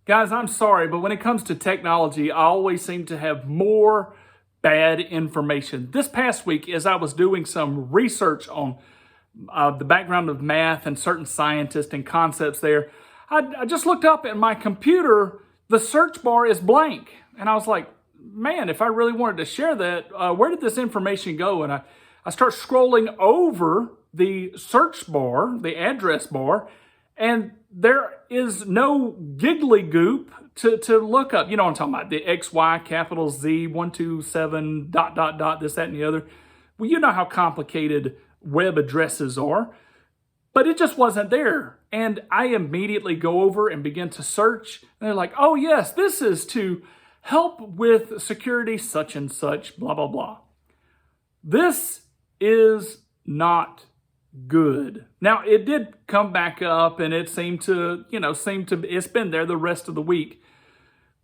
Guys, I'm sorry, but when it comes to technology, I always seem to have more bad information. This past week, as I was doing some research on the background of math and certain scientists and concepts there, I just looked up at my computer, the search bar is blank. And I was like, man, if I really wanted to share that, where did this information go? And I start scrolling over the search bar, the address bar, and there is no giggly goop to look up. You know what I'm talking about, the XY, capital Z, 127, dot, dot, dot, this, that, and the other. Well, you know how complicated web addresses are, but it just wasn't there. And I immediately go over and begin to search, and they're like, oh yes, this is to help with security such and such, blah, blah, blah. This is not good. Now, it did come back up and it seemed to, it's been there the rest of the week.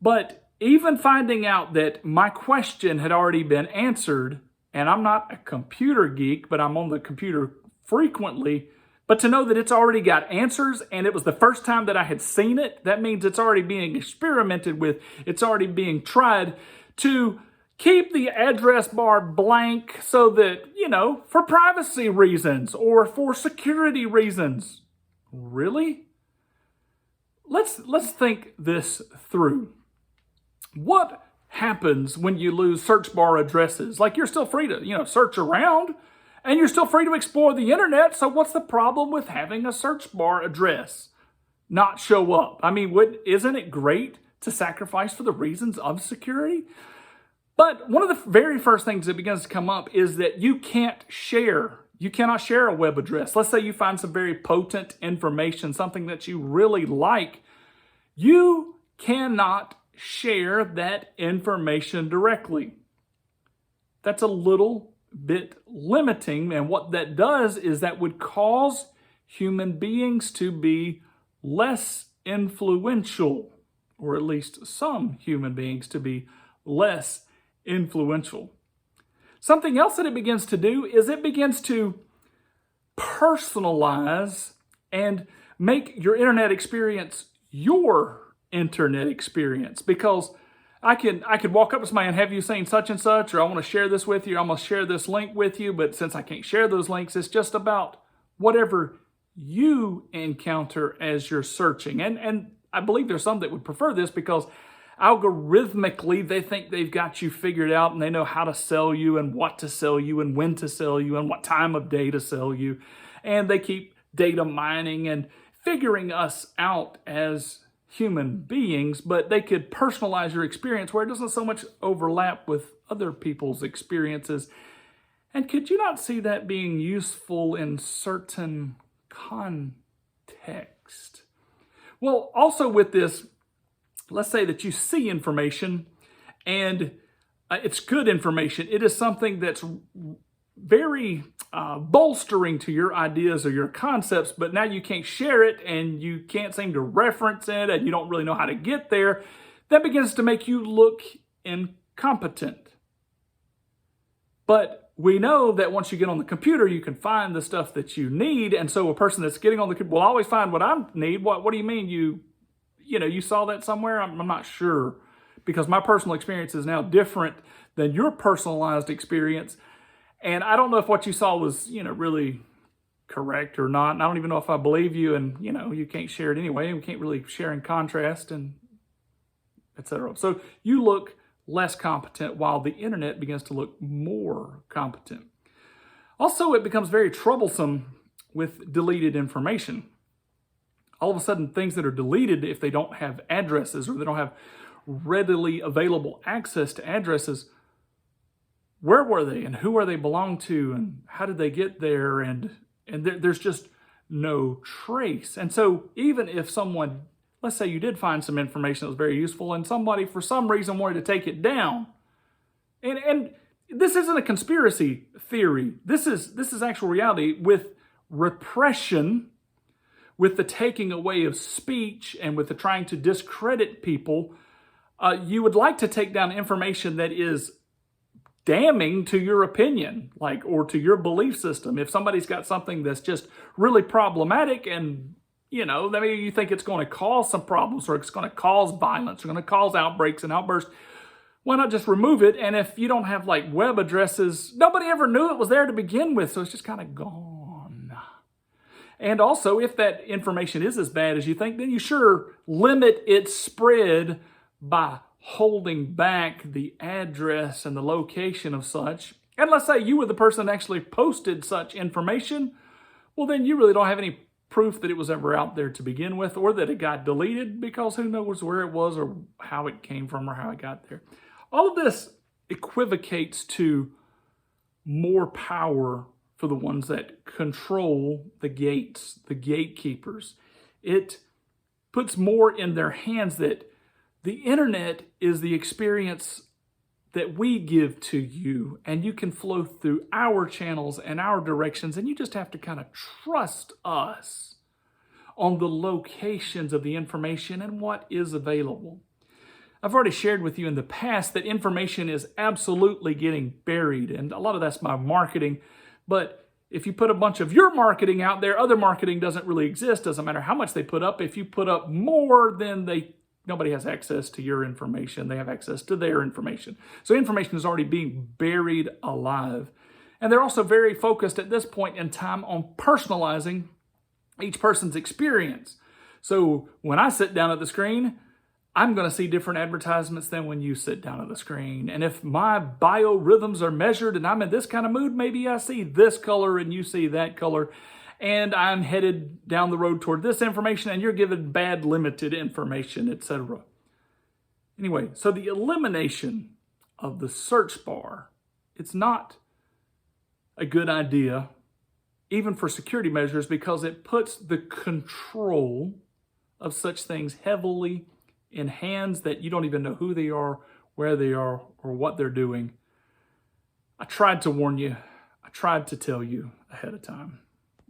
But even finding out that my question had already been answered, and I'm not a computer geek, but I'm on the computer frequently, but to know that it's already got answers and it was the first time that I had seen it, that means it's already being experimented with, it's already being tried to keep the address bar blank so that, for privacy reasons or for security reasons. Really? Let's think this through. What happens when you lose search bar addresses? Like, you're still free to, search around and you're still free to explore the internet. So what's the problem with having a search bar address not show up? I mean, isn't it great to sacrifice for the reasons of security? But one of the very first things that begins to come up is that you cannot share a web address. Let's say you find some very potent information, something that you really like. You cannot share that information directly. That's a little bit limiting, and what that does is that would cause human beings to be less influential, or at least some human beings to be less influential. Something else that it begins to do is it begins to personalize and make your internet experience your internet experience. Because I could walk up to somebody and have you saying such and such, or I want to share this with you, I'm going to share this link with you, but since I can't share those links, it's just about whatever you encounter as you're searching. And I believe there's some that would prefer this because algorithmically, they think they've got you figured out and they know how to sell you and what to sell you and when to sell you and what time of day to sell you. And they keep data mining and figuring us out as human beings, but they could personalize your experience where it doesn't so much overlap with other people's experiences. And could you not see that being useful in certain context? Well, also with this, let's say that you see information and it's good information. It is something that's very bolstering to your ideas or your concepts, but now you can't share it and you can't seem to reference it and you don't really know how to get there. That begins to make you look incompetent. But we know that once you get on the computer, you can find the stuff that you need. And so a person that's getting on the computer will always find what I need. What do you mean you saw that somewhere? I'm not sure, because my personal experience is now different than your personalized experience. And I don't know if what you saw was, really correct or not. And I don't even know if I believe you. And, you can't share it anyway. And we can't really share in contrast and et cetera. So you look less competent while the internet begins to look more competent. Also, it becomes very troublesome with deleted information. All of a sudden, things that are deleted, if they don't have addresses or they don't have readily available access to addresses, where were they and who are they belong to and how did they get there? And there's just no trace. And so even if someone, let's say you did find some information that was very useful and somebody for some reason wanted to take it down, and this isn't a conspiracy theory. This is actual reality with repression, with the taking away of speech and with the trying to discredit people. You would like to take down information that is damning to your opinion, or to your belief system. If somebody's got something that's just really problematic and maybe you think it's going to cause some problems, or it's going to cause violence, or going to cause outbreaks and outbursts. Why not just remove it? And if you don't have like web addresses, nobody ever knew it was there to begin with, so it's just kind of gone. And also, if that information is as bad as you think, then you sure limit its spread by holding back the address and the location of such. And let's say you were the person that actually posted such information, well, then you really don't have any proof that it was ever out there to begin with, or that it got deleted, because who knows where it was or how it came from or how it got there. All of this equivocates to more power for the ones that control the gates, the gatekeepers. It puts more in their hands that the internet is the experience that we give to you, and you can flow through our channels and our directions, and you just have to kind of trust us on the locations of the information and what is available. I've already shared with you in the past that information is absolutely getting buried, and a lot of that's my marketing. But if you put a bunch of your marketing out there, other marketing doesn't really exist. Doesn't matter how much they put up. If you put up more, then nobody has access to your information. They have access to their information. So information is already being buried alive. And they're also very focused at this point in time on personalizing each person's experience. So when I sit down at the screen, I'm going to see different advertisements than when you sit down at the screen. And if my biorhythms are measured and I'm in this kind of mood, maybe I see this color and you see that color. And I'm headed down the road toward this information and you're given bad limited information, etc. Anyway, so the elimination of the search bar, it's not a good idea, even for security measures, because it puts the control of such things heavily in hands that you don't even know who they are, where they are, or what they're doing. I tried to warn you. I tried to tell you ahead of time.